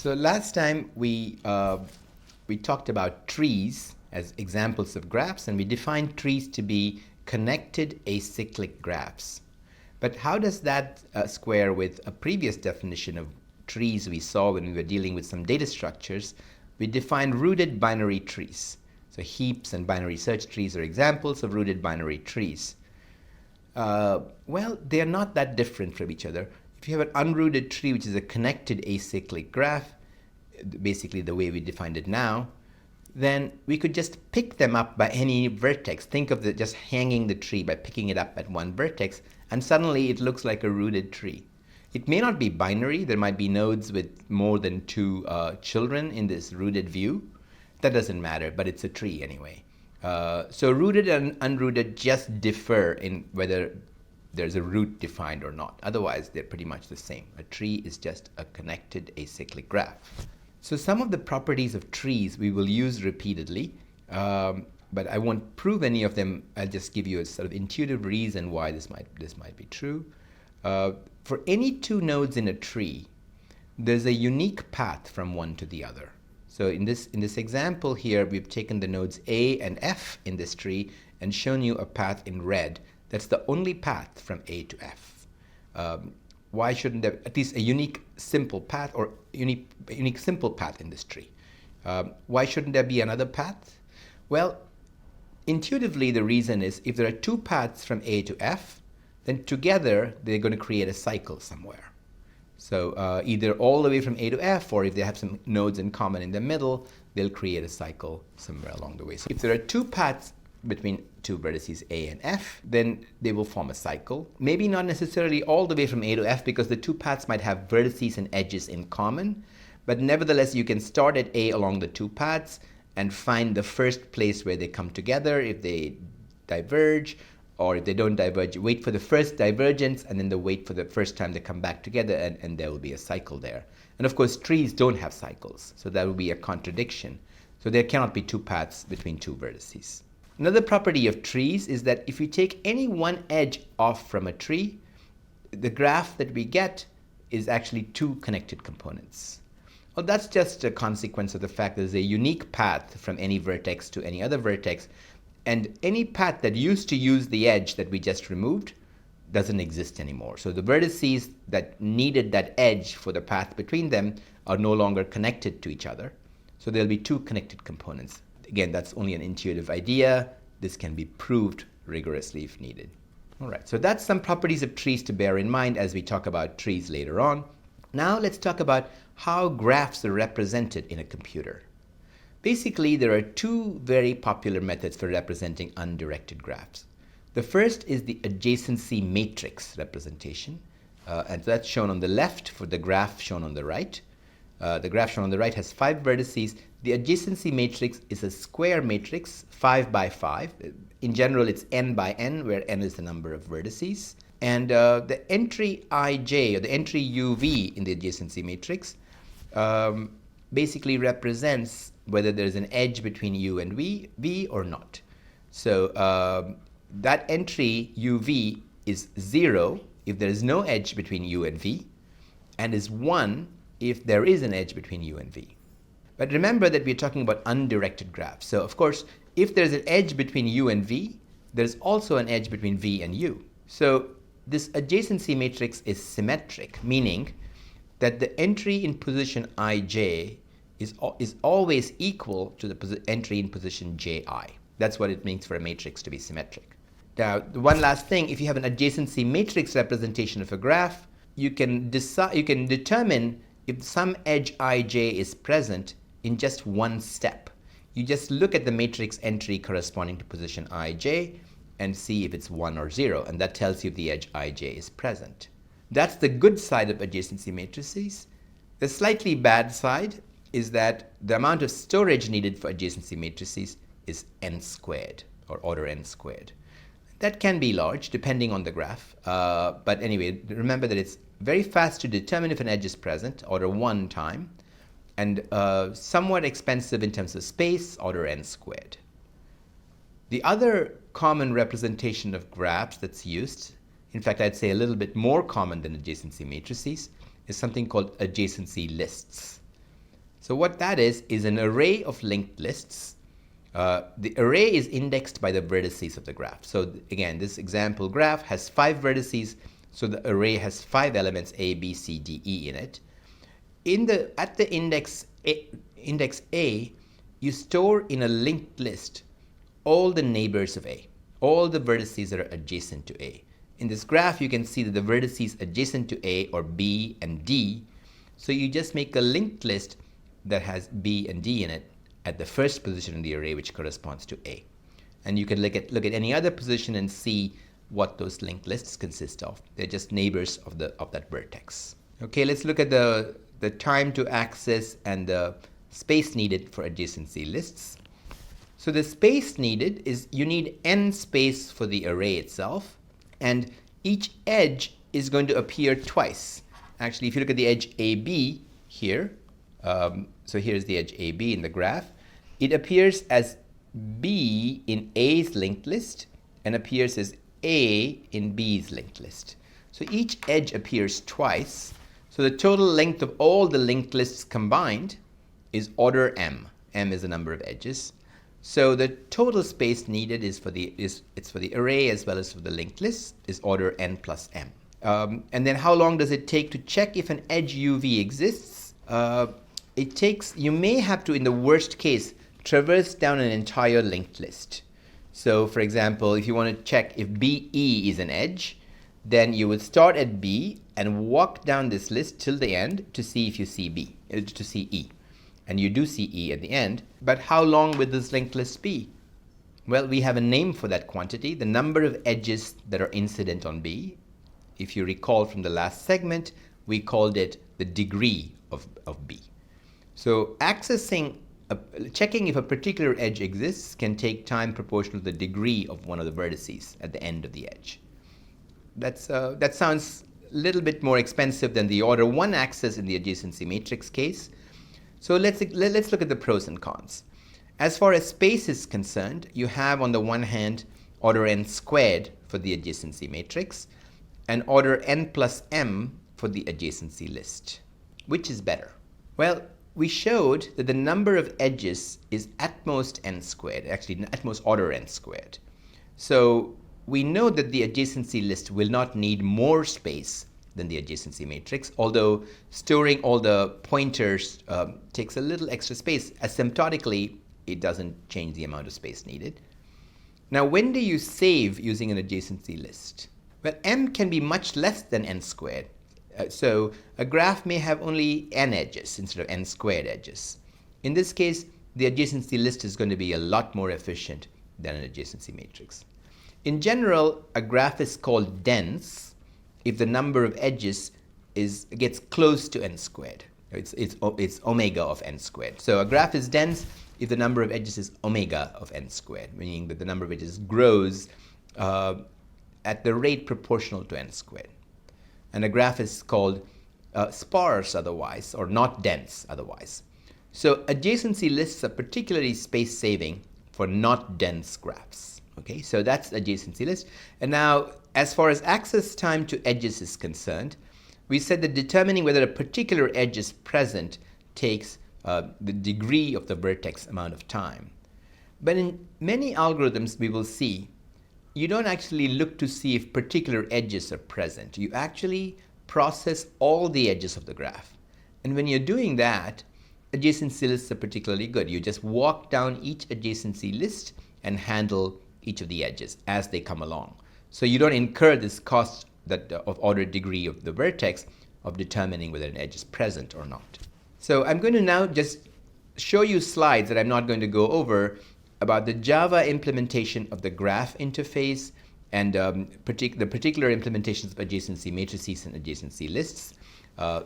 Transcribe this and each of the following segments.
So last time we talked about trees as examples of graphs, and we defined trees to be connected acyclic graphs. But how does that square with a previous definition of trees we saw when we were dealing with some data structures? We defined rooted binary trees. So heaps and binary search trees are examples of rooted binary trees. Well, they are not that different from each other. If you have an unrooted tree, which is a connected acyclic graph, basically the way we defined it now, then we could just pick them up by any vertex. Think of just hanging the tree by picking it up at one vertex, and suddenly it looks like a rooted tree. It may not be binary. There might be nodes with more than two children in this rooted view. That doesn't matter, but it's a tree anyway. So rooted and unrooted just differ in whether there's a root defined or not. Otherwise, they're pretty much the same. A tree is just a connected acyclic graph. So some of the properties of trees we will use repeatedly, but I won't prove any of them. I'll just give you a sort of intuitive reason why this might be true. For any two nodes in a tree, there's a unique path from one to the other. So in this example here, we've taken the nodes A and F in this tree and shown you a path in red. That's the only path from A to F. Why shouldn't there at least a unique simple path or unique simple path in this tree? Why shouldn't there be another path? Well, intuitively the reason is if there are two paths from A to F, then together they're going to create a cycle somewhere. So either all the way from A to F, or if they have some nodes in common in the middle, they'll create a cycle somewhere along the way. So if there are two paths between two vertices A and F, then they will form a cycle. Maybe not necessarily all the way from A to F, because the two paths might have vertices and edges in common, but nevertheless you can start at A along the two paths and find the first place where they come together. If they diverge, or if they don't diverge, wait for the first divergence and then wait for the first time they come back together, and there will be a cycle there. And of course trees don't have cycles, so that would be a contradiction. So there cannot be two paths between two vertices. Another property of trees is that if we take any one edge off from a tree, the graph that we get is actually two connected components. Well, that's just a consequence of the fact that there's a unique path from any vertex to any other vertex, and any path that used to use the edge that we just removed doesn't exist anymore. So the vertices that needed that edge for the path between them are no longer connected to each other. So there'll be two connected components. Again, that's only an intuitive idea. This can be proved rigorously if needed. All right, so that's some properties of trees to bear in mind as we talk about trees later on. Now let's talk about how graphs are represented in a computer. Basically, there are two very popular methods for representing undirected graphs. The first is the adjacency matrix representation, and that's shown on the left for the graph shown on the right. The graph shown on the right has 5 vertices. The adjacency matrix is a square matrix, 5 by 5. In general, it's n by n, where n is the number of vertices. And the entry ij, or the entry uv in the adjacency matrix, basically represents whether there's an edge between u and v or not. So that entry uv is 0 if there is no edge between u and v, and is 1 if there is an edge between u and v. But remember that we're talking about undirected graphs. So of course, if there's an edge between u and v, there's also an edge between v and u. So this adjacency matrix is symmetric, meaning that the entry in position ij is always equal to the entry in position ji. That's what it means for a matrix to be symmetric. Now, one last thing, if you have an adjacency matrix representation of a graph, you can determine if some edge ij is present in just one step. You just look at the matrix entry corresponding to position ij and see if it's 1 or 0, and that tells you if the edge ij is present. That's the good side of adjacency matrices. The slightly bad side is that the amount of storage needed for adjacency matrices is n squared, or order n squared. That can be large depending on the graph, but anyway, remember that it's very fast to determine if an edge is present, order 1 time, and somewhat expensive in terms of space, order n squared. The other common representation of graphs that's used, in fact I'd say a little bit more common than adjacency matrices, is something called adjacency lists. So what that is an array of linked lists. The array is indexed by the vertices of the graph. So again, this example graph has 5 vertices, so the array has 5 elements A, B, C, D, E in it. At the index A, you store in a linked list all the neighbors of A, all the vertices that are adjacent to A. In this graph, you can see that the vertices adjacent to A are B and D. So you just make a linked list that has B and D in it at the first position in the array, which corresponds to A. And you can look at any other position and see what those linked lists consist of. They're just neighbors of that vertex. Okay, let's look at the time to access and the space needed for adjacency lists. So the space needed is you need n space for the array itself, and each edge is going to appear twice. Actually, if you look at the edge AB here, so here's the edge AB in the graph, it appears as B in A's linked list and appears as A in B's linked list. So each edge appears twice. So the total length of all the linked lists combined is order m. M is the number of edges. So the total space needed is for the array as well as for the linked list is order n plus m. And then how long does it take to check if an edge UV exists? You may have to, in the worst case, traverse down an entire linked list. So for example, if you want to check if BE is an edge, then you would start at B and walk down this list till the end to see if you see to see E. And you do see E at the end, but how long will this linked list be? Well, we have a name for that quantity, the number of edges that are incident on B. If you recall from the last segment, we called it the degree of B. So checking if a particular edge exists can take time proportional to the degree of one of the vertices at the end of the edge. That sounds a little bit more expensive than the order 1 access in the adjacency matrix case. So let's look at the pros and cons. As far as space is concerned, you have on the one hand order n squared for the adjacency matrix and order n plus m for the adjacency list. Which is better? Well, we showed that the number of edges is at most n squared, actually at most order n squared. So we know that the adjacency list will not need more space than the adjacency matrix, although storing all the pointers takes a little extra space. Asymptotically, it doesn't change the amount of space needed. Now, when do you save using an adjacency list? Well, m can be much less than n squared. So a graph may have only n edges instead of n squared edges. In this case, the adjacency list is going to be a lot more efficient than an adjacency matrix. In general, a graph is called dense if the number of edges gets close to n squared. It's omega of n squared. So a graph is dense if the number of edges is omega of n squared, meaning that the number of edges grows at the rate proportional to n squared. And a graph is called sparse otherwise, or not dense otherwise. So adjacency lists are particularly space-saving for not dense graphs. Okay, so that's adjacency list. And now, as far as access time to edges is concerned, we said that determining whether a particular edge is present takes the degree of the vertex amount of time. But in many algorithms, we will see you don't actually look to see if particular edges are present. You actually process all the edges of the graph. And when you're doing that, adjacency lists are particularly good. You just walk down each adjacency list and handle each of the edges as they come along. So you don't incur this cost of order degree of the vertex of determining whether an edge is present or not. So I'm going to now just show you slides that I'm not going to go over about the Java implementation of the graph interface and the particular implementations of adjacency matrices and adjacency lists.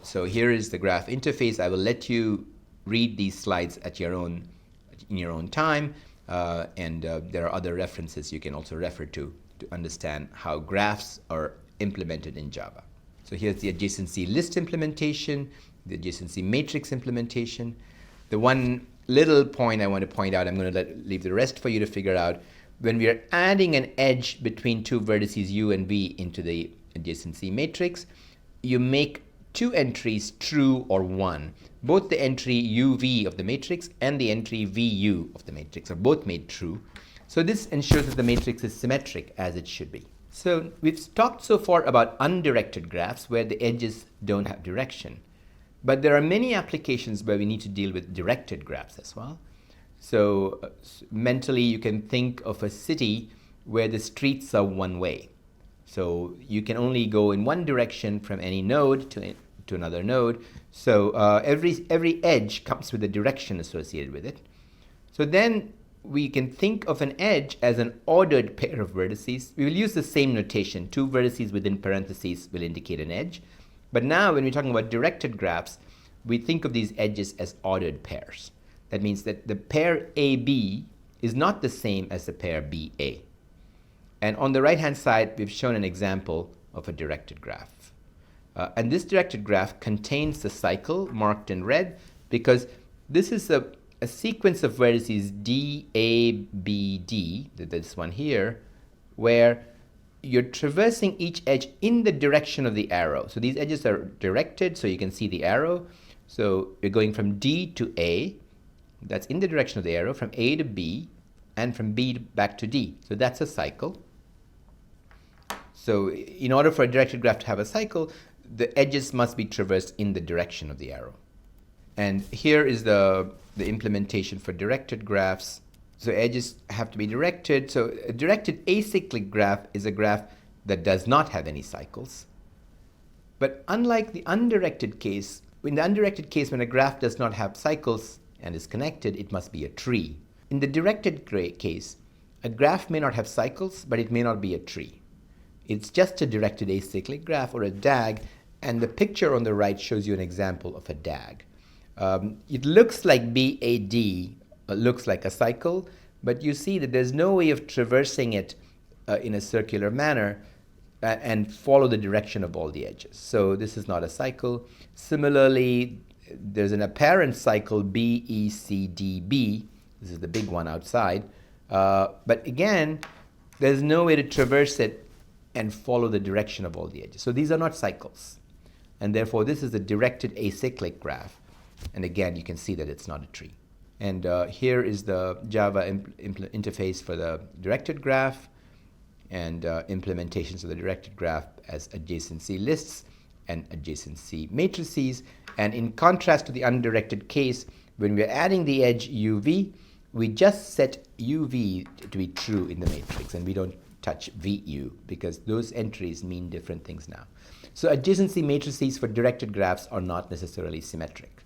So here is the graph interface. I will let you read these slides in your own time. And there are other references you can also refer to understand how graphs are implemented in Java. So here's the adjacency list implementation, the adjacency matrix implementation. The one little point I want to point out, I'm going to leave the rest for you to figure out. When we are adding an edge between two vertices u and v into the adjacency matrix, you make two entries true or 1. Both the entry UV of the matrix and the entry VU of the matrix are both made true. So this ensures that the matrix is symmetric as it should be. So we've talked so far about undirected graphs where the edges don't have direction. But there are many applications where we need to deal with directed graphs as well. So mentally you can think of a city where the streets are one way. So you can only go in one direction from any node to another node. So every edge comes with a direction associated with it. So then we can think of an edge as an ordered pair of vertices. We will use the same notation. Two vertices within parentheses will indicate an edge. But now when we're talking about directed graphs, we think of these edges as ordered pairs. That means that the pair AB is not the same as the pair BA. And on the right-hand side, we've shown an example of a directed graph. And this directed graph contains the cycle marked in red because this is a sequence of vertices D, A, B, D, this one here, where you're traversing each edge in the direction of the arrow. So these edges are directed, so you can see the arrow. So you're going from D to A, that's in the direction of the arrow, from A to B, and from B back to D. So that's a cycle. So in order for a directed graph to have a cycle, the edges must be traversed in the direction of the arrow. And here is the implementation for directed graphs. So edges have to be directed. So a directed acyclic graph is a graph that does not have any cycles. But unlike the undirected case, in the undirected case, when a graph does not have cycles and is connected, it must be a tree. In the directed case, a graph may not have cycles, but it may not be a tree. It's just a directed acyclic graph or a DAG, and the picture on the right shows you an example of a DAG. It looks like BAD looks like a cycle, but you see that there's no way of traversing it in a circular manner and follow the direction of all the edges. So this is not a cycle. Similarly, there's an apparent cycle BECDB. This is the big one outside. But again, there's no way to traverse it and follow the direction of all the edges. So these are not cycles. And therefore, this is a directed acyclic graph. And again, you can see that it's not a tree. And here is the Java interface for the directed graph and implementations of the directed graph as adjacency lists and adjacency matrices. And in contrast to the undirected case, when we're adding the edge UV, we just set UV to be true in the matrix, and we don't touch VU because those entries mean different things now. So adjacency matrices for directed graphs are not necessarily symmetric.